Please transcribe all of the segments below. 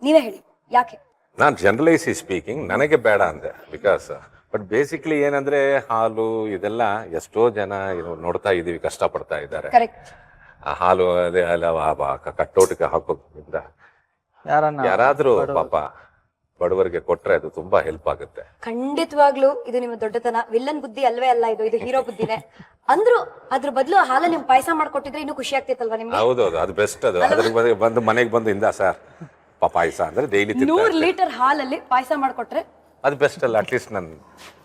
ನೀವೇ ಹೇಳಿ ಯಾಕೆ? ನಾನು ಜನರಲೈಸ್ ಸ್ಪೀಕಿಂಗ್ ನನಗೆ ಬೇಡ ಅಂದೆ ಬಿಕಾಸ್ ಬಟ್ ಬೇಸಿಕ್ಲಿ ಏನಂದ್ರೆ ಹಾಲು ಇದೆಲ್ಲ ಎಷ್ಟೋ ಜನ ನೋಡ್ತಾ ಇದೀವಿ ಕಷ್ಟಪಡ್ತಾ ಇದ್ದಾರೆ. ಕರೆಕ್ಟ್. ಆ ಹಾಲು ಅದೇ ಅಲ್ಲ ಕಟ್ಟೋಟಕ್ಕೆ ಹಾಕೋದ್ರಿಂದ ಯಾರಾದ್ರೂ ಪಾಪ ಬಡವರಿಗೆ ಕೊಟ್ರೆ ಅದು ತುಂಬಾ ಹೆಲ್ಪ್ ಆಗುತ್ತೆ. ಖಂಡಿತವಾಗ್ಲೂ ಇದು ನಿಮ್ಮ ದೊಡ್ಡತನ. ವಿಲ್ಲನ್ ಬುದ್ಧಿ ಅಲ್ವೇ ಅಲ್ಲ, ಇದು ಹೀರೋ ಬುದ್ಧಿನೇ. ಅಂದ್ರು ಅದ್ರ ಬದಲು ಹಾಲ ನಿಮ್ ಪಾಯಸ ಮಾಡ್ಕೊಟ್ಟಿದ್ರೆ ಇನ್ನೂ ಖುಷಿ ಆಗ್ತಿತ್ತಲ್ವಾ ನಿಮ್ಗೆ? ಹೌದೌದು, ಅದು ಬೆಸ್ಟ್. ಅದು ಅದ್ರ ಬಂದು ಮನೆಗೆ ಬಂದು ಇಂದ ಸರ್ ಪಾಯಸ ಅಂದ್ರೆ ಡೈಲಿ 100 ಲೀಟರ್ ಹಾಲಲ್ಲಿ ಪಾಯಸ ಮಾಡ್ಕೊಟ್ರೆ ಅದು ಬೆಸ್ಟ್ ಅಲ್ಲ. ಅಟ್ಲೀಸ್ಟ್ ನನ್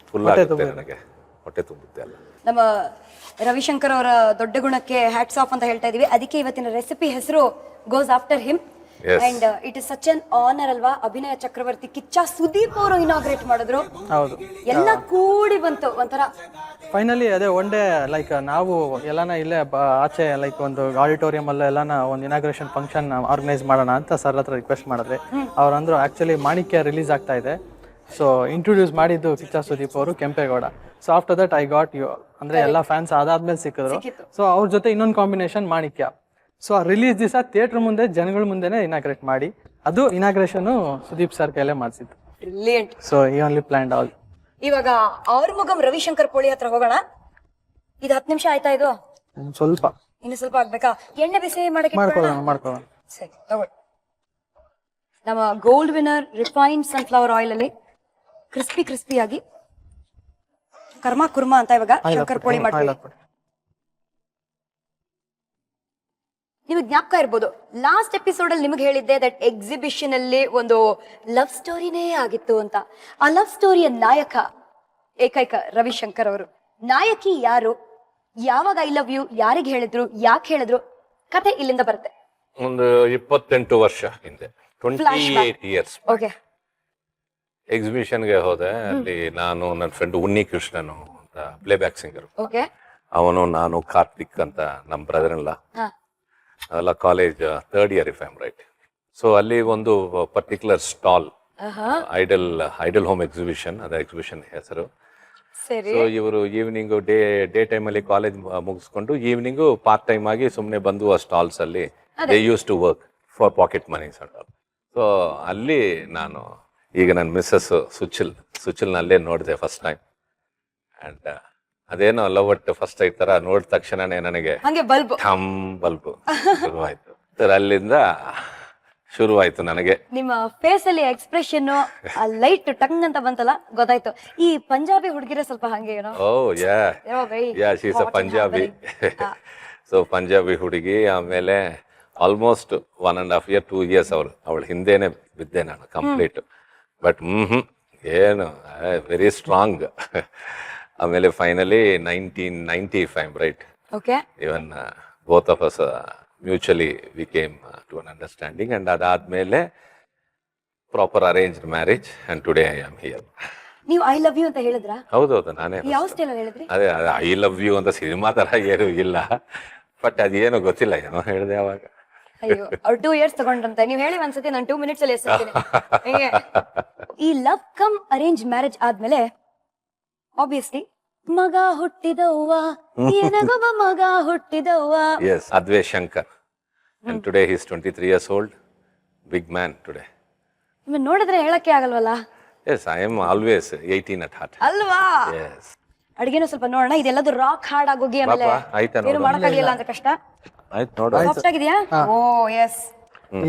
ಫುಲ್ ಆಗುತ್ತೆ, ನನಗೆ ಹೊಟ್ಟೆ ತುಂಬುತ್ತೆ ಅಲ್ಲ. ನಮ್ಮ ರವಿಶಂಕರ್ ಅವರ ದೊಡ್ಡ ಗುಣಕ್ಕೆ ಹ್ಯಾಟ್ಸ್ ಆಫ್ ಅಂತ ಹೇಳ್ತಾ ಇದೀವಿ. ಅದಕ್ಕೆ ಇವತ್ತಿನ ರೆಸಿಪಿ ಹೆಸರು goes after him. And it is such an honour ಅಲ್ವಾ? ಅಭಿನಯ ಚಕ್ರವರ್ತಿ ಕಿಚ್ಚ ಸುದೀಪ್ ಅವರು ಇನಾಗ್ರೇಟ್ ಮಾಡಿದ್ರು. ಹೌದು, ಎಲ್ಲ ಕೂಡಿ ಬಂತು ಒಂಥರ. ಫೈನಲಿ ಅದೇ ಒನ್ ಡೇ ಲೈಕ್ ನಾವು ಎಲ್ಲಾನ ಇಲ್ಲೇ ಆಚೆ ಲೈಕ್ ಒಂದು ಆಡಿಟೋರಿಯಂ ಅಲ್ಲ ಎಲ್ಲಾನ ಒಂದು ಇನಾಗ್ರೇಷನ್ ಫಂಕ್ಷನ್ ಆರ್ಗನೈಸ್ ಮಾಡೋಣ ಅಂತ ಸರ್ ಹತ್ರ ರಿಕ್ವೆಸ್ಟ್ ಮಾಡಿದ್ರೆ ಅವ್ರಂದ್ರು ಆಕ್ಚುಲಿ ಮಾಣಿಕ್ಯ ರಿಲೀಸ್ ಆಗ್ತಾ ಇದೆ, ಸೊ ಇಂಟ್ರೊಡ್ಯೂಸ್ ಮಾಡಿದ್ದು ಕಿಚ್ಚ ಸುದೀಪ್ ಅವರು, Kempegowda. So after that I got you ಅಂದ್ರೆ ಎಲ್ಲ ಫ್ಯಾನ್ಸ್ ಅದಾದ್ಮೇಲೆ ಸಿಕ್ಕಿದ್ರು. ಸೊ ಅವ್ರ ಜೊತೆ ಇನ್ನೊಂದು ಕಾಂಬಿನೇಷನ್ ಮಾಣಿಕ್ಯ. ಸೊ ಆ ರಿಲೀಸ್ ದಿವಸ ಥಿಯೇಟರ್ ಮುಂದೆ ಜನಗಳ ಮುಂದೆನೆ ಇನಾಗ್ರೇಟ್ ಮಾಡಿ ಅದು ಇನಾಗ್ರೇಷನ್ ಸುದೀಪ್ ಸರ್ ಕೈಲೇ ಮಾಡಿಸಿದ್ದು. ಬ್ರಿಲಿಯಂಟ್. ಸೊ ಈ ಓನ್ಲಿ ಪ್ಲಾನ್ಡ್ ಆಲ್. ಇವಾಗ ಅವ್ರ ಮುಗಂ ರವಿಶಂಕರ್ ಪೋಳಿ ಹತ್ರ ಹೋಗೋಣ. ಇದು 10 ನಿಮಿಷ ಆಯ್ತಾ? ಇದು ಸ್ವಲ್ಪ ಇನ್ನು ಸ್ವಲ್ಪ ಆಗ್ಬೇಕಾ? ಎಣ್ಣೆ ಬಿಸಿ ಮಾಡ್ಕೊಳ್ಳೋಣ. ಸರಿ ತಗೊಳ್ಳಿ. ನಮ್ಮ gold winner refined sunflower oil ಅಲ್ಲಿ ಕ್ರಿಸ್ಪಿಯಾಗಿ ಕರ್ಮ ಕುರ್ಮಾ ಅಂತ ಇವಾಗ ಶಂಕರ್ ಪೋಳಿ ಮಾಡ್ತೀವಿ. ನಿಮಗೆ ಜ್ಞಾಪಕ ಇರ್ಬೋದು, ಲಾಸ್ಟ್ ಎಪಿಸೋಡ್ ಅಲ್ಲಿ ನಿಮಗೆ ಹೇಳಿದ್ದೆ ದಟ್ ಎಕ್ಸಿಬಿಷನ್ ಅಲ್ಲಿ ಒಂದು ಲವ್ ಸ್ಟೋರಿನೇ ಆಗಿತ್ತು ಅಂತ. ಆ ಲವ್ ಸ್ಟೋರಿಯ ನಾಯಕ ಏಕೈಕ ರವಿಶಂಕರ್ ಅವರು. ನಾಯಕಿ ಯಾರು, ಯಾವಾಗ ಐ ಲವ್ ಯು ಯಾರಿಗೆ ಹೇಳಿದ್ರು, ಯಾಕೆ ಹೇಳಿದ್ರು, ಕತೆ ಇಲ್ಲಿಂದ ಬರುತ್ತೆ. ಒಂದು 28 ವರ್ಷ ಹಿಂದೆ, 28 ಇಯರ್ಸ್. ಓಕೆ. ಎಕ್ಸಿಬಿಷನ್ಗೆ ಹೋದೆ. ಅಲ್ಲಿ ನಾನು ನನ್ನ ಫ್ರೆಂಡ್ ಉನ್ನಿ ಕೃಷ್ಣನು ಅಂತ ಪ್ಲೇ ಬ್ಯಾಕ್ ಸಿಂಗರ್, ಓಕೆ, ಅವನು ನಾನು ಕಾರ್ತಿಕ್ ಅಂತ ನಮ್ಮ ಬ್ರದರ್ ಎಲ್ಲ ಅದೆಲ್ಲ college 3rd year if I am right. So ಅಲ್ಲಿ ಒಂದು particular stall ideal home exhibition, ಅದ ಎಕ್ಸಿಬಿಷನ್ ಹೆಸರು. ಸೊ ಇವರು ಈವ್ನಿಂಗ್ ಡೇ ಟೈಮ್ ಅಲ್ಲಿ ಕಾಲೇಜ್ ಮುಗಿಸ್ಕೊಂಡು ಈವ್ನಿಂಗ್ ಪಾರ್ಟ್ ಟೈಮ್ ಆಗಿ ಸುಮ್ಮನೆ ಬಂದು ಆ ಸ್ಟಾಲ್ಸ್ ಅಲ್ಲಿ they used to work for pocket monies ಅಂತ. ಸೊ ಅಲ್ಲಿ ನಾನು ಈಗ ನನ್ನ ಮಿಸ್ಸಸ್ ಸುಚಿಲ್ನಲ್ಲೇ ನೋಡಿದೆ ಫಸ್ಟ್ ಟೈಮ್. ಅಂಡ್ ಅದೇನೋ ಲವ್ ಅಟ್ ಫಸ್ಟ್ ಐಟ್ ತರ ನೋಡಿದ ತಕ್ಷಣನೇ ನನಗೆ ಠಮ್ ಬಲ್ಬ್ ಶುರುವಾಯ್ತು. ಅಲ್ಲಿಂದ ಶುರುವಾಯ್ತು ನನಗೆ. ನಿಮ್ಮ ಫೇಸ್ ಅಲ್ಲಿ ಎಕ್ಸ್ಪ್ರೆಷನ್ ಲೈಟ್ ಟಂಗ್ ಅಂತ ಬಂತಲ್ಲ, ಗೊತ್ತಾಯ್ತು. ಈ ಪಂಜಾಬಿ ಹುಡುಗಿರ ಸ್ವಲ್ಪ ಹಂಗೆ ಏನೋ. Oh yeah she is a Punjabi. So Punjabi ಹುಡುಗಿ. ಆಮೇಲೆ ಆಲ್ಮೋಸ್ಟ್ 1.5 year 2 years ಅವಳ ಹಿಂದೆನೆ ಬಿದ್ದೆ ನಾನು ಕಂಪ್ಲೀಟ್. ಬಟ್ ಏನು ವೆರಿ ಸ್ಟ್ರಾಂಗ್. ಆಮೇಲೆ finally 1990 if I'm right. Okay. Even both of us mutually we came to an understanding, and ಅದಾದ್ಮೇಲೆ proper arranged marriage, and today I am here. ನೀವು I love you ಅಂತ ಹೇಳಿದ್ರಾ? ಹೌದೌದು, ನಾನೇ. ಯಾವ style ಅಲ್ಲಿ ಹೇಳಿದ್ರಿ? ಅದೇ ಐ ಲವ್ ಯು ಅಂತ ಸಿನಿಮಾ ತರ ಏನು ಇಲ್ಲ, ಬಟ್ ಅದೇನು ಗೊತ್ತಿಲ್ಲ, ಏನೋ ಹೇಳಿದೆ ಅವಾಗ. ಅಯ್ಯೋ, ಅವ್ರು 2 years ತಗೊಂಡ್ರಂತೆ. ನೀವು ಹೇಳಿ ಒಂದ್ಸತಿ, ನಾನು 2 minutes ಅಲ್ಲಿ ಎಸ್ತೀನಿ. ಈ ಲವ್ ಕಮ್ ಅರೇಂಜ್ ಮ್ಯಾರೇಜ್ ಆದ್ಮೇಲೆ ಆಬ್ವಿಯಸ್ಲಿ ಮಗ ಹುಟ್ಟಿದವ್ವ, ಏನಗೊಬ್ಬ ಮಗ ಹುಟ್ಟಿದವ್ವ. Yes, Adve Shankar. And today he is 23 years old. Big man today. ನಿಮ್ಮನ್ನ ನೋಡಿದ್ರೆ ಹೇಳಕ್ಕೆ ಆಗಲ್ವಲ್ಲ? Yes, I am always 18 at heart. ಅಲ್ವಾ? Yes. ಅಡಿಗೆನೂ ಸ್ವಲ್ಪ ನೋಡೋಣ. ಇದೆಲ್ಲದು ರಾಕ್ ಹಾರ್ಡ್ ಆಗೋಗಿ ಆಮೇಲೆ ಏನು ಮಾಡಕ್ಕಾಗಲಿಲ್ಲ ಅಂತ ಕಷ್ಟ. ಆಯ್ತು ನೋಡು. ಸಾಫ್ಟ್ ಆಗಿದೆಯಾ? ಓ ಎಸ್.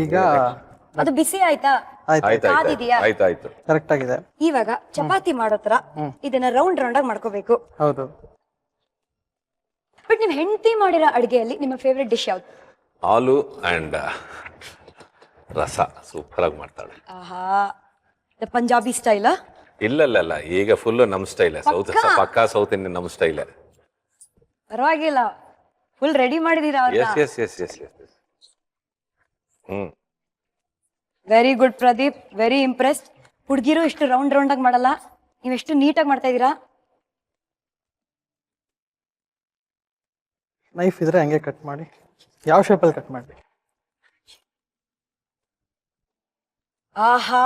ಈಗ ಅದು ಬಿಸಿ ಆಯ್ತಾ? ಕಾದಿದೆಯಾ? ಆಯ್ತು ಕರೆಕ್ಟ್ ಆಗಿದೆ. ಇವಾಗ ಚಪಾತಿ ಮಾಡೋ ತರ ಇದನ್ನ ರೌಂಡ್ ಆಗಿ ಮಾಡ್ಕೋಬೇಕು. ಹೌದು. ಬಟ್ ನಿಮ್ ಹೆಂಡತಿ ಮಾಡಿರೋ ಅಡಿಗೆಯಲ್ಲಿ ನಿಮ್ಮ ಫೇವರೇಟ್ ಡಿಶ್ ಯಾವ್ದು? ಆಲೂ ಅಂಡ್ ರಸ ಸೂಪರ್ ಆಗಿ ಮಾಡ್ತಾಳೆ. ಆಹಾ, ಪಂಜಾಬಿ ಸ್ಟೈಲ್? ಇಲ್ಲ, ಈಗ ಫುಲ್ ನಮ್ ಸ್ಟೈಲ್. ಪಕ್ಕಾ ಸೌತ್ ಇಂಡಿಯನ್ ನಮ್ ಸ್ಟೈಲ್. ಪರವಾಗಿಲ್ಲ, ಫುಲ್ ರೆಡಿ ಮಾಡಿದೀರಾ? Yes. Very good Pradeep, very impressed. ಹುಡುಗಿರು ಇಷ್ಟು ರೌಂಡ್ ಆಗಿ ಮಾಡಲ್ಲ, ನೀವೆಷ್ಟು ನೀಟಾಗಿ ಮಾಡ್ತಾ ಇದೀರಾ. ನೈಫ್ ಇದ್ರೆ ಹಂಗೆ ಕಟ್ ಮಾಡಿ, ಯಾವ ಶೇಪಲ್ಲಿ ಕಟ್ ಮಾಡಿ. ಆಹಾ,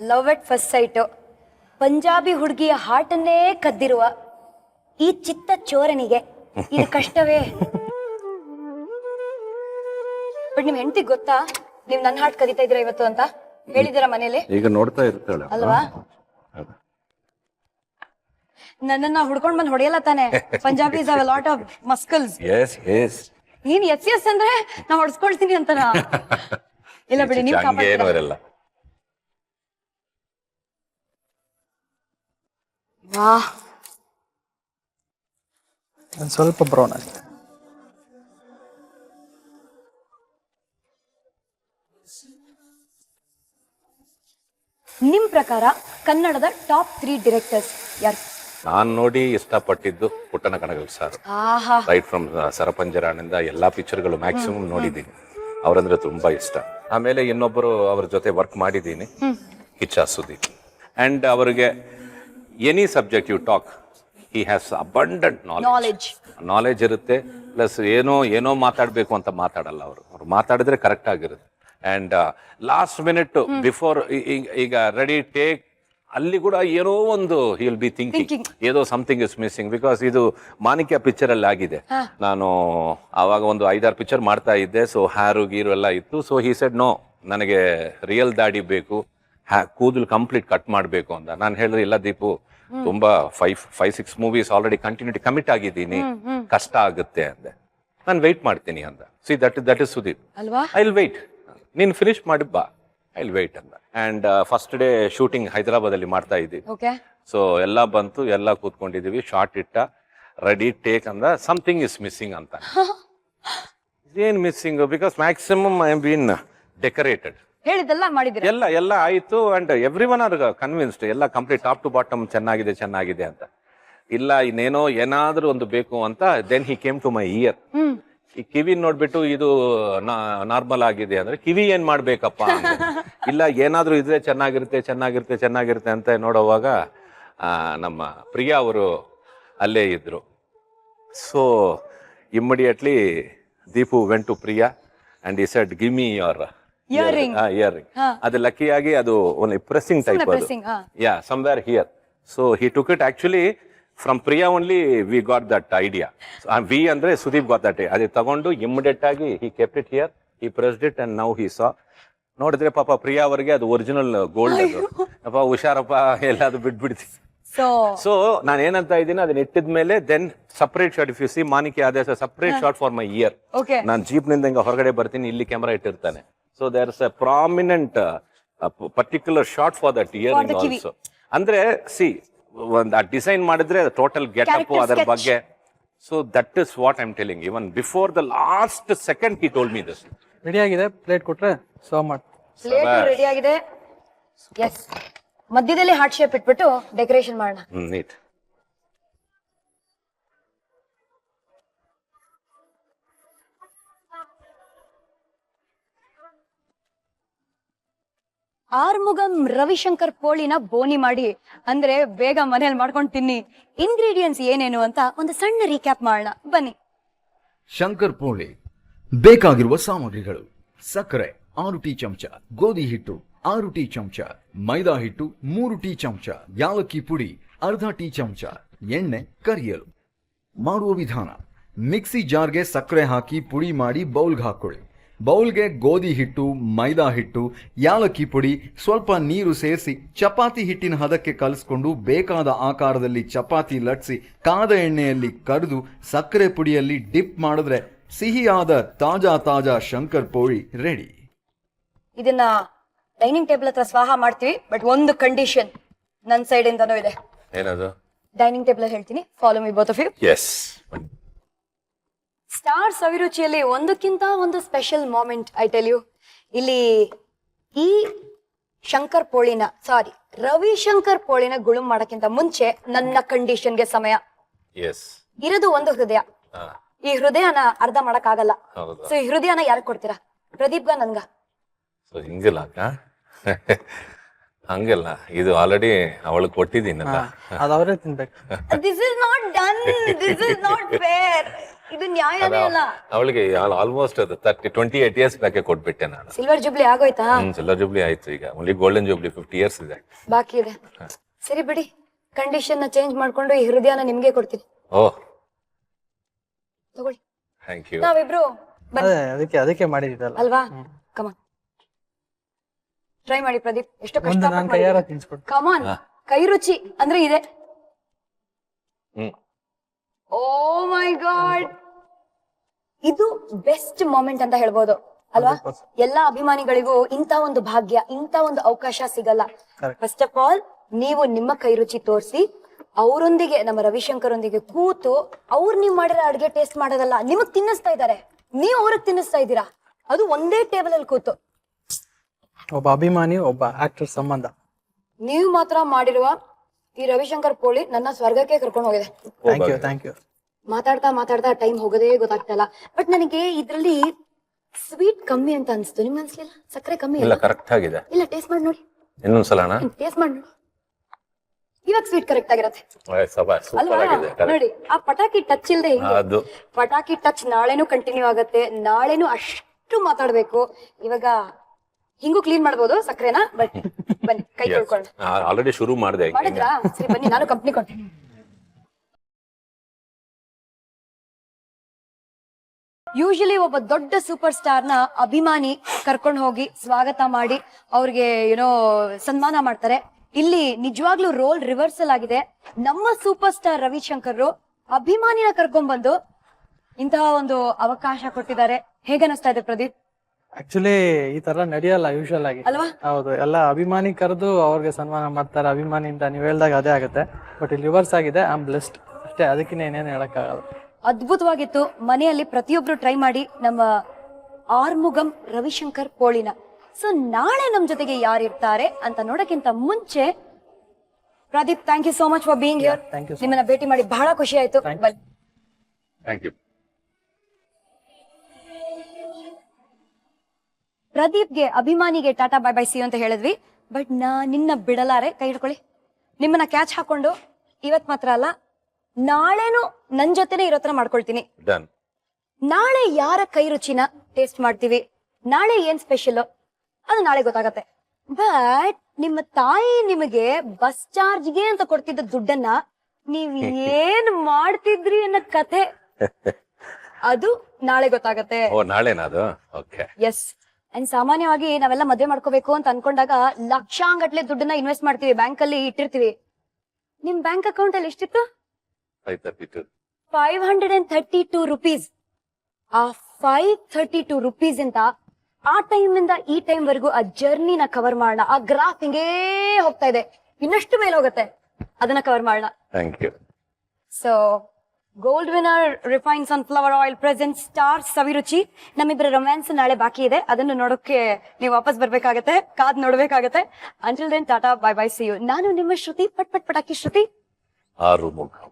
love at first sight. Punjabi ಹುಡುಗಿಯ ಹಾಟನ್ನೇ ಕದ್ದಿರುವ ಈ ಚಿತ್ತ ಚೋರನಿಗೆ ಇದು ಕಷ್ಟವೇ? ಬಟ್ ನಿಮ್ ಹೆಂಡತಿ ಗೊತ್ತಾ ನೀವ್ ನನ್ನ ಹಾಟ್ ಕದೀತಾ ಇದ್ದೀರಾ ಇವತ್ತು ಅಂತ? ಹೇಳಿದಿರಾ ಮನೇಲಿ? ಈಗ ನೋಡ್ತಾ ಇರ್ತಾಳೆ ಅಲ್ವಾ? ನನ್ನನ್ನ ಹುಡ್ಕೊಂಡ್ ಬಂದ್ ಹೊಡೆಯಲ್ಲ ತಾನೆ? Punjabis have a lot of muscles. ನೀನ್ ಎಸ್ ಅಂದ್ರೆ ನಾ ಹೊಡ್ಸ್ಕೊಳ್ತೀನಿ ಅಂತನಾ? ಇಲ್ಲ ಬಿಡಿ, ನೀವ್ ಕಾಪಾಡ್ತೀರಾ. ವಾಹ್, ಒಂದ್ ಸ್ವಲ್ಪ ಬ್ರೌನ್ ಅಷ್ಟೇ. ನಿಮ್ ಪ್ರಕಾರ ಕನ್ನಡದ ಟಾಪ್ 3 ಡೈರೆಕ್ಟರ್ಸ್ ಯಾರು? ನಾನ್ ನೋಡಿ ಇಷ್ಟಪಟ್ಟಿದ್ದು ಪುಟ್ಟಣ ಕಣಗಲ್ ಸರ್. ಆಹಾ, ರೈಟ್ ಫ್ರಮ್ ಸರಪಂಜರಾಣಿಂದ ಎಲ್ಲಾ ಪಿಕ್ಚರ್ಗಳು ಮ್ಯಾಕ್ಸಿಮಮ್ ನೋಡಿದ್ದೀನಿ. ಅವರಂದ್ರೆ ತುಂಬಾ ಇಷ್ಟ. ಆಮೇಲೆ ಇನ್ನೊಬ್ಬರು ಅವ್ರ ಜೊತೆ ವರ್ಕ್ ಮಾಡಿದ್ದೀನಿ, ಕಿಚ್ಚ ಸುದೀಪ್. ಅಂಡ್ ಅವರಿಗೆ any subject you talk, he has abundant knowledge ಇರುತ್ತೆ. ಪ್ಲಸ್ ಏನೋ ಮಾತಾಡ್ಬೇಕು ಅಂತ ಮಾತಾಡಲ್ಲ ಅವ್ರು ಮಾತಾಡಿದ್ರೆ ಕರೆಕ್ಟ್ ಆಗಿರುತ್ತೆ. ಅಂಡ್ ಲಾಸ್ಟ್ ಮಿನಿಟ್ ಬಿಫೋರ್ ಈಗ ರೆಡಿ ಟೇಕ್ ಅಲ್ಲಿ ಕೂಡ ಏನೋ ಒಂದು ಹಿ ವಿಲ್ ಬಿ ಥಿಂಕಿಂಗ್ ಏನೋ ಸಮಥಿಂಗ್ ಇಸ್ ಮಿಸ್ಸಿಂಗ್. ಬಿಕಾಸ್ ಇದು ಮಾಣಿಕ್ಯ ಪಿಕ್ಚರ್ ಅಲ್ಲಿ ಆಗಿದೆ. ನಾನು ಆವಾಗ ಒಂದು 5-6 ಪಿಕ್ಚರ್ ಮಾಡ್ತಾ ಇದ್ದೆ. ಸೊ ಹ್ಯಾರು ಗೀರು ಎಲ್ಲ ಇತ್ತು. ಸೊ ಹಿ ಸೆಡ್ ನೋ, ನನಗೆ ರಿಯಲ್ ದಾಡಿ ಬೇಕು, ಕೂದಲು ಕಂಪ್ಲೀಟ್ ಕಟ್ ಮಾಡಬೇಕು ಅಂತ. ನಾನು ಹೇಳಿದ್ರೆ ಇಲ್ಲ ದೀಪು, ತುಂಬಾ 5-6 ಮೂವೀಸ್ ಆಲ್ರೆಡಿ ಕಂಟಿನ್ಯೂಟಿ ಕಮಿಟ್ ಆಗಿದ್ದೀನಿ, ಕಷ್ಟ ಆಗುತ್ತೆ ಅಂದೆ. ನಾನು ವೆಯ್ಟ್ ಮಾಡ್ತೀನಿ ಅಂತ. See that is Sudeep. I will wait, ನೀನು ಫಿನಿಶ್ ಮಾಡಿ ಬಾ, ಐ ವಿಲ್ ವೆಯ್ಟ್ ಅಂತ. And first day shooting Hyderabad ಅಲ್ಲಿ ಮಾಡ್ತಾ ಇದ್ದೀವಿ. ಸೊ ಎಲ್ಲ ಬಂತು, ಎಲ್ಲ ಕೂತ್ಕೊಂಡಿದೀವಿ, ಶಾರ್ಟ್ ಇಟ್ಟ, ರೆಡಿ ಟೇಕ್ ಅಂದ. ಸಮಥಿಂಗ್ ಇಸ್ ಮಿಸ್ಸಿಂಗ್ ಅಂತ. ಏನ್ missing? Because maximum I am been decorated, ಹೇಳಿದೆಲ್ಲ ಮಾಡಿದ್ರಿ, ಎಲ್ಲ ಆಯ್ತು. And every one are convinced, ಎಲ್ಲ ಕಂಪ್ಲೀಟ್ ಟಾಪ್ ಟು ಬಾಟಮ್ ಚೆನ್ನಾಗಿದೆ ಅಂತ. ಇಲ್ಲ ಇನ್ನೇನೋ ಏನಾದ್ರೂ ಒಂದು ಬೇಕು ಅಂತ. Then he came to my ear. ಈ ಕಿವಿ ನೋಡ್ಬಿಟ್ಟು ಇದು ನಾರ್ಮಲ್ ಆಗಿದೆ ಅಂದ್ರೆ ಕಿವಿ ಏನ್ ಮಾಡ್ಬೇಕಪ್ಪ ಅಂದ್ರೆ, ಇಲ್ಲ ಏನಾದ್ರೂ ಇದ್ರೆ ಚೆನ್ನಾಗಿರುತ್ತೆ ಅಂತ ನೋಡುವಾಗ ನಮ್ಮ ಪ್ರಿಯಾ ಅವರು ಅಲ್ಲೇ ಇದ್ರು. So immediately Deepu went to Priya and he said give me your earring. ಅದು ಲಕ್ಕಿಯಾಗಿ ಅದು ಒಂದು ಪ್ರೆಸ್ಸಿಂಗ್ ಟೈಪ್ ಅದು, yeah somewhere here. So he took it actually from Priya only we got that idea. We ಅಂದ್ರೆ ಸುದೀಪ್ ಗಾಟ್ ದಟ್. ಅದು ತಗೊಂಡು ಇಮಿಡಿಯೇಟ್ ಆಗಿ he kept it here, he pressed it and now he saw. ನೋಡಿದ್ರೆ ಪಾಪ ಪ್ರಿಯಾ ಅವರಿಗೆ ಅದು original gold. ಅದು ಅಪ್ಪ ಹುಷಾರಪ್ಪ, ಎಲ್ಲಾದ್ರು ಬಿಟ್ಬಿಡ್ತೀವಿ. ಸೊ ನಾನು ಏನಂತ ಇದ್ದೀನಿ, ಅದನ್ನ ಇಟ್ಟಿದ್ಮೇಲೆ then separate shot. If you see Manikya ಅದೇ separate shot for my ear. ನಾನು ಜೀಪ್ ನಿಂದ ಹಿಂಗ ಹೊರಗಡೆ ಬರ್ತೀನಿ, ಇಲ್ಲಿ ಕ್ಯಾಮರಾ ಇಟ್ಟಿರ್ತಾನೆ. So there is a prominent particular shot for that earring also. ಅಂದ್ರೆ ಸಿ, ಒಂದು ಡಿಸೈನ್ ಮಾಡಿದ್ರೆ ಟೋಟಲ್ ಗೆಟ್ ಅಪ್ ಅದರ ಬಗ್ಗೆ. So that is what I am telling. Even before the last second he told me this. Ready ಆಗಿದೆ, plate ಕೊಟ್ರೆ serve ಮಾಡಿ. Plate ready ಆಗಿದೆ. S, ಮಧ್ಯದಲ್ಲಿ ಹಾರ್ಟ್ ಶೇಪ್ ಇಟ್ಬಿಟ್ಟು ಡೆಕೋರೇಷನ್ ಮಾಡೋಣ. ನೀಟ್. ಆರ್ಮುಗಂ ರವಿಶಂಕರ್ ಪೋಳಿನ ಬೋನಿ ಮಾಡಿ, ಅಂದ್ರೆ ಬೇಗ ಮನೇಲಿ ಮಾಡ್ಕೊಂಡು ತಿನ್ನಿ. ಇಂಗ್ರೀಡಿಯೆಂಟ್ಸ್ ಏನೇನು ಅಂತ ಒಂದು ಸಣ್ಣ ರೀಕ್ಯಾಪ್ ಮಾಡೋಣ ಬನ್ನಿ. ಶಂಕರ್ ಪೋಳಿ ಬೇಕಾಗಿರುವ ಸಾಮಗ್ರಿಗಳು: ಸಕ್ಕರೆ 6 ಟೀ ಚಮಚ, ಗೋಧಿ ಹಿಟ್ಟು 6 ಟೀ ಚಮಚ, ಮೈದಾ ಹಿಟ್ಟು 3 ಟೀ ಚಮಚ, ಯಾಲಕ್ಕಿ ಪುಡಿ ಅರ್ಧ ಟೀ ಚಮಚ, ಎಣ್ಣೆ ಕರಿಯಲು. ಮಾಡುವ ವಿಧಾನ: ಮಿಕ್ಸಿ ಜಾರ್ಗೆ ಸಕ್ಕರೆ ಹಾಕಿ ಪುಡಿ ಮಾಡಿ ಬೌಲ್ಗೆ ಹಾಕೊಳ್ಳಿ. ಬೌಲ್ಗೆ ಗೋಧಿ ಹಿಟ್ಟು, ಮೈದಾ ಹಿಟ್ಟು, ಯಾಲಕ್ಕಿ ಪುಡಿ, ಸ್ವಲ್ಪ ನೀರು ಸೇರಿಸಿ ಚಪಾತಿ ಹಿಟ್ಟಿನ ಹದಕ್ಕೆ ಕಲಿಸ್ಕೊಂಡು ಬೇಕಾದ ಆಕಾರದಲ್ಲಿ ಚಪಾತಿ ಲಟ್ಸಿ ಕಾದ ಎಣ್ಣೆಯಲ್ಲಿ ಕರೆದು ಸಕ್ಕರೆ ಪುಡಿಯಲ್ಲಿ ಡಿಪ್ ಮಾಡಿದ್ರೆ ಸಿಹಿಯಾದ ತಾಜಾ ಶಂಕರ್ ಪೋಳಿ ರೆಡಿ. ಇದನ್ನ ಡೈನಿಂಗ್ ಟೇಬಲ್ ಹತ್ರ ಸ್ವಾಹ ಮಾಡ್ತೀವಿ. ಬಟ್ ಒಂದು ಕಂಡೀಷನ್ ನನ್ನ ಸೈಡ್ ಇಂದನೂ ಇದೆ. ಏನದು? ಡೈನಿಂಗ್ ಟೇಬಲ್ ಹೇಳ್ತೀನಿ, follow me both of you. Yes. Star ಸವಿರುಚಿಯಲ್ಲಿ ಒಂದಕ್ಕಿಂತ ಒಂದು special moment. I tell you, ಇಲ್ಲಿ ಈ ಶಂಕರ್ ಪೋಳಿನ ರವಿಶಂಕರ್ ಪೋಳಿನ ಗುಳುಂ ಮಾಡಕ್ಕಿಂತ ಮುಂಚೆ ನನ್ನ ಕಂಡೀಷನ್ಗೆ ಸಮಯ. ಇರೋದು ಒಂದು ಹೃದಯ. ಈ ಹೃದಯನ ಅರ್ಧ ಮಾಡಕ್ ಆಗಲ್ಲ. ಸೊ ಈ ಹೃದಯನ ಯಾರಿಗೆ ಕೊಡ್ತೀರಾ? ಪ್ರದೀಪ್ಗ, ನನ್ಗ? ಹಿಂಗಿಲ್ಲ ಹಂಗಲ್ಲ, ಇದು ಆಲ್ರೆಡಿ ಅವಳಿಗೆ ಕೊಟ್ಟಿದ್ದೀನಲ್ಲ, ಅದು ಅವರೇ ತಿನ್ಬೇಕು. This is not done, this is not fair. ಇದು ನ್ಯಾಯನೇ ಅಲ್ಲ. ಅವಳಿಗೆ ಆಲ್ಮೋಸ್ಟ್ ಅದು 28 ಇಯರ್ಸ್ ಬ್ಯಾಕೆ ಕೊಟ್ಬಿಟ್ಟೆ ನಾನು. ಸಿಲ್ವರ್ ಜುಬ್ಲಿ ಆಗೋಯ್ತಾ? ಸಿಲ್ವರ್ ಜುಬ್ಲಿ ಆಯ್ತು. ಈಗ ಓನ್ಲಿ ಗೋಲ್ಡನ್ ಜುಬ್ಲಿ 50 ಇಯರ್ಸ್ ಇದೆ ಬಾಕಿ ಇದೆ. ಸರಿ ಬಿಡಿ, ಕಂಡೀಷನ್ ನ ಚೇಂಜ್ ಮಾಡ್ಕೊಂಡು ಈ ಹೃದಯನ ನಿಮ್ಗೆ ಕೊಡ್ತೀನಿ, ಓ ತಗೊಳ್ಳಿ. Thank you. ನಾವಿಬ್ರು ಅದೇ ಅದಕ್ಕೆ ಮಾಡಿದ್ದಲ್ಲ. ಅಲ್ವಾ? ಕಮಾನ್ ಟ್ರೈ ಮಾಡಿ ಪ್ರದೀಪ್, ಎಷ್ಟು ಮುಂದೆ ನಾನು ಕೈಯಾರ ತಿನ್ಸ್ಕೊಡ್ತೀನಿ. ಕಮಾನ್. ಕೈ ರುಚಿ ಅಂದ್ರೆ ಇದೆ. ಹ್ಮ್. ಓ ಮೈ ಗಾಡ್, ಇದು ಬೆಸ್ಟ್ ಮೊಮೆಂಟ್ ಅಂತ ಹೇಳ್ಬೋದು ಅಲ್ವಾ? 100%. ಎಲ್ಲಾ ಅಭಿಮಾನಿಗಳಿಗೂ ಇಂತ ಒಂದು ಭಾಗ್ಯ, ಇಂತ ಒಂದು ಅವಕಾಶ ಸಿಗಲ್ಲ. Correct. ಫಸ್ಟ್ ಆಫ್ ಆಲ್ ನೀವು ನಿಮ್ಮ ಕೈ ರುಚಿ ತೋರಿಸಿ ಅವರೊಂದಿಗೆ, ನಮ್ಮ ರವಿಶಂಕರ್ ಒಂದಿಗೆ ಕೂತು ಅವ್ರು ನೀವು ಮಾಡಿರೋ ಅಡ್ಗೆ ಟೇಸ್ಟ್ ಮಾಡೋದಲ್ಲ, ನಿಮಗ್ ತಿನ್ನಿಸ್ತಾ ಇದ್ದಾರೆ, ನೀವು ಅವ್ರಿಗೆ ತಿನ್ನಿಸ್ತಾ ಇದ್ದೀರಾ, ಅದು ಒಂದೇ ಟೇಬಲ್ ಅಲ್ಲಿ ಕೂತು. ಒಬ್ಬ ಅಭಿಮಾನಿ ಒಬ್ಬ ಆಕ್ಟರ್ ಸಂಬಂಧ. ನೀವು ಮಾತ್ರ ಮಾಡಿರುವ ಈ ರವಿಶಂಕರ್ ಪೋಳಿ ನನ್ನ ಸ್ವರ್ಗಕ್ಕೆ ಕರ್ಕೊಂಡು ಹೋಗಿದೆ. Thank you. ಮಾತಾಡ್ತಾ ಮಾತಾಡ್ತಾ ಟೈಮ್ ಹೋಗೋದೇ ಗೊತ್ತಾಗ್ತಾ ಇಲ್ಲ. ಬಟ್ ನನಗೆ ಇದ್ರಲ್ಲಿ ಸ್ವೀಟ್ ಕಮ್ಮಿ ಅಂತ ಅನ್ಸ್ತು, ನಿಮ್ಗೆ ಅನ್ಸ್ಲಿಲ್ಲ? ಸಕ್ಕರೆ ಕಮ್ಮಿ ಇಲ್ಲ, ಕರೆಕ್ಟ್ ಆಗಿದೆ. ಇಲ್ಲ, ಟೇಸ್ಟ್ ಮಾಡಿ ನೋಡಿ, ಇನ್ನೊಂದ್ಸಲ ಅಣ್ಣ. ಟೇಸ್ಟ್ ಮಾಡಿ ನೋಡಿ, ಇವಾಗ ಸ್ವೀಟ್ ಕರೆಕ್ಟ್ ಆಗಿರತ್ತೆ ಸೂಪರ್ ಅಲ್ವಾ? ಆಗಿದೆ. ನೋಡಿ, ಆ ಪಟಾಕಿ ಟಚ್ ಇಲ್ದೆ ಹಿಂಗೆ. ಅದು ಪಟಾಕಿ ಟಚ್ ನಾಳೆನೂ ಕಂಟಿನ್ಯೂ ಆಗತ್ತೆ, ನಾಳೆನೂ ಅಷ್ಟು ಮಾತಾಡ್ಬೇಕು. ಇವಾಗ ಹಿಂಗೂ ಕ್ಲೀನ್ ಮಾಡ್ಬೋದು ಸಕ್ಕರೆನ, ಬಟ್ ಬನ್ನಿ ಕೈ ತೊಳ್ಕೊಳ್ಳೋಣ. ಆಲ್ರೆಡಿ ಶುರು ಮಾಡಿದೆ. ಮಾಡಿದ್ರಾ? ಸರಿ ಬನ್ನಿ, ನಾನು ಕಂಪ್ನಿ ಕೊಟ್ಟೆ. ಯೂಶಲಿ ಒಬ್ಬ ದೊಡ್ಡ ಸೂಪರ್ ಸ್ಟಾರ್ ನ ಅಭಿಮಾನಿ ಕರ್ಕೊಂಡು ಹೋಗಿ ಸ್ವಾಗತ ಮಾಡಿ ಅವ್ರಿಗೆ ಏನೋ ಸನ್ಮಾನ ಮಾಡ್ತಾರೆ. ಇಲ್ಲಿ ನಿಜವಾಗ್ಲೂ ರೋಲ್ ರಿವರ್ಸಲ್ ಆಗಿದೆ. ನಮ್ಮ ಸೂಪರ್ ಸ್ಟಾರ್ ರವಿಶಂಕರ್ ಅಭಿಮಾನಿನ ಕರ್ಕೊಂಡ್ ಬಂದು ಇಂತಹ ಒಂದು ಅವಕಾಶ ಕೊಟ್ಟಿದ್ದಾರೆ. ಹೇಗನ್ನಿಸ್ತಾ ಇದೆ ಪ್ರದೀಪ್? ಆಕ್ಚುಲಿ ಈ ತರ ನಡೆಯಲ್ಲ ಯೂಶುವಲ್ ಆಗಿ. ಅಲ್ವಾ? ಹೌದು, ಎಲ್ಲ ಅಭಿಮಾನಿ ಕರೆದು ಅವ್ರಿಗೆ ಸನ್ಮಾನ ಮಾಡ್ತಾರೆ. ಅಭಿಮಾನಿ ಅಂತ ನೀವು ಹೇಳ್ದಾಗ ಅದೇ ಆಗುತ್ತೆ. ಬಟ್ ಇಲ್ಲಿ ರಿವರ್ಸ್ ಆಗಿದೆ. ಐ ಆಮ್ ಬ್ಲೆಸ್ಡ್ ಅಷ್ಟೇ, ಅದಕ್ಕಿಂತ ಏನೇನು ಹೇಳಕ್ಕಾಗಲ್ಲ. ಅದ್ಭುತವಾಗಿತ್ತು. ಮನೆಯಲ್ಲಿ ಪ್ರತಿಯೊಬ್ರು ಟ್ರೈ ಮಾಡಿ ನಮ್ಮ ಆರ್ಮುಗಂ ರವಿಶಂಕರ್ ಪೋಳಿನ. ಸೊ ನಾಳೆ ನಮ್ ಜೊತೆಗೆ ಯಾರಿರ್ತಾರೆ ಅಂತ ನೋಡಕ್ಕಿಂತ ಮುಂಚೆ Pradeep, thank you so much for being here. thank you so ನಿಮ್ಮನ್ನ ಭೇಟಿ ಮಾಡಿ ಬಹಳ ಖುಷಿ ಆಯ್ತು. ಬನ್ನಿ. Thank you. ಪ್ರದೀಪ್ಗೆ ಅಭಿಮಾನಿಗೆ ಟಾಟಾ ಬೈ ಬೈ ಸಿ ಅಂತ ಹೇಳಿದ್ವಿ. ಬಟ್ ನಿನ್ನ ಬಿಡಲಾರೆ, ಕೈ ಹಿಡ್ಕೊಳ್ಳಿ. ನಿಮ್ಮನ್ನ ಕ್ಯಾಚ್ ಹಾಕೊಂಡು ಇವತ್ ಮಾತ್ರ ಅಲ್ಲ, ನಾಳೆನು ನನ್ ಜೊತೆನೆ ಇರೋ ತರ ಮಾಡ್ಕೊಳ್ತೀನಿ. ಡನ್. ನಾಳೆ ಯಾರ ಕೈ ರುಚಿನ ಟೇಸ್ಟ್ ಮಾಡ್ತೀವಿ, ನಾಳೆ ಏನ್ ಸ್ಪೆಷಲ್ ಅದು ನಾಳೆ ಗೊತ್ತಾಗತ್ತೆ. ಬಟ್ ನಿಮ್ಮ ತಾಯಿ ನಿಮಗೆ ಬಸ್ ಚಾರ್ಜ್ಗೆ ಅಂತ ಕೊಡ್ತಿದ್ದ ದುಡ್ಡನ್ನ ನೀವ್ ಏನ್ ಮಾಡ್ತಿದ್ರಿ ಅನ್ನೋ ಕಥೆ ಅದು ನಾಳೆ ಗೊತ್ತಾಗತ್ತೆ. ಓ, ನಾಳೆನಾ ಅದು? ಓಕೆ. ಎಸ್. ಅಂಡ್ ಸಾಮಾನ್ಯವಾಗಿ ನಾವೆಲ್ಲ ಮದ್ವೆ ಮಾಡ್ಕೋಬೇಕು ಅಂತ ಅನ್ಕೊಂಡಾಗ ಲಕ್ಷಾಂಗಟ್ಲೆ ದುಡ್ಡನ್ನ ಇನ್ವೆಸ್ಟ್ ಮಾಡ್ತೀವಿ, ಬ್ಯಾಂಕ್ ಅಲ್ಲಿ ಇಟ್ಟಿರ್ತೀವಿ. ನಿಮ್ ಬ್ಯಾಂಕ್ ಅಕೌಂಟ್ ಅಲ್ಲಿ ಎಷ್ಟಿತ್ತು? 532. 532 rupees. ಆ 532 rupees ಅಂತ ಆ ಟೈಮ್ ಇಂದ ಈ ಟೈಮ್ ವರೆಗೂ ಆ ಜರ್ನಿನ ಕವರ್ ಮಾಡೋಣ. ಆ ಗ್ರಾಫ್ ಹಿಂಗೇ ಹೋಗ್ತಾ ಇದೆ, ಇನ್ನಷ್ಟು ಮೇಲೆ ಹೋಗುತ್ತೆ, ಅದನ್ನ ಕವರ್ ಮಾಡೋಣ. Thank you. So gold winner refine sunflower oil present star Saviruchi. ನಮ್ಮಿಬ್ಬರ ರೊಮ್ಯಾನ್ಸ್ ನಾಳೆ ಬಾಕಿ ಇದೆ, ಅದನ್ನು ನೋಡೋಕೆ ನೀವು ವಾಪಸ್ ಬರ್ಬೇಕಾಗತ್ತೆ, ಕಾದ್ ನೋಡ್ಬೇಕಾಗತ್ತೆ. Until then ta-ta bye bye see you. ನಾನು ನಿಮ್ಮ ಶ್ರುತಿ, ಪಟ್ ಪಟ್ ಪಟಾಕಿ ಶ್ರುತಿ. ಆರುಮುಗಂ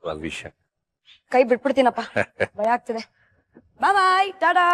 ರವಿಶಂಕರ್. ಕೈ ಬಿಟ್ಬಿಡ್ತೀನಪ್ಪ, ಭಯ ಆಗ್ತಿದೆ. ಬಾಯ್ ಬಾಯ್, ಟಾಟಾ.